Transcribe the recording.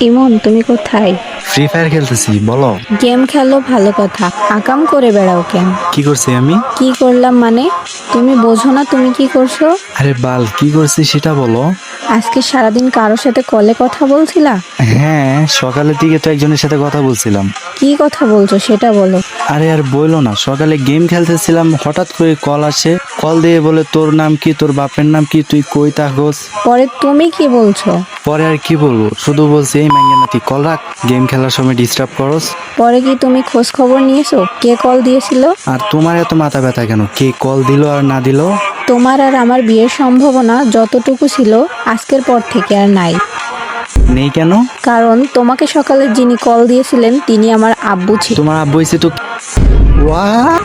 ইমন, তুমি কোথায়? Free fire খেলতেছি, বলো। গেম খেলো ভালো কথা, আকাম করে বেড়াও কেন? কি করছি আমি? কি করলাম মানে? তুমি বোঝো না তুমি কি করছো? আরে বাল, কি করছি সেটা বলো। আজকে সারাদিন কারোর সাথে কলে কথা বলছিলা? হ্যাঁ, সকালের দিকে তো একজনের সাথে কথা বলছিলাম। কি কথা বলছো সেটা বলো। আরে আর বইলো না, সকালে গেম খেলতেছিলাম, হঠাৎ করে কল আসে। কল দিয়ে বলে তোর নাম কি, তোর বাপের নাম কি, তুই কই থাকস। পরে তুমি কি বলছো? পরে আর কি বলবো, শুধু বলছি এই মাইয়া তুই কল রাখ, গেম খেলার সময় ডিস্টার্ব করস। পরে কি তুমি খোঁজ খবর নিয়েছো কে কল দিয়েছিল? আর তোমার এত মাথা ব্যথা কেন, কে কল দিল আর না দিল? তোমার আর আমার বিয়ের সম্ভাবনা যতটুকু ছিল আজকের পর থেকে আর নাই। নেই কেন? কারণ তোমাকে সকালে যিনি কল দিয়েছিলেন তিনি আমার আব্বু ছিল। তোমার আব্বু হইছে তো। What?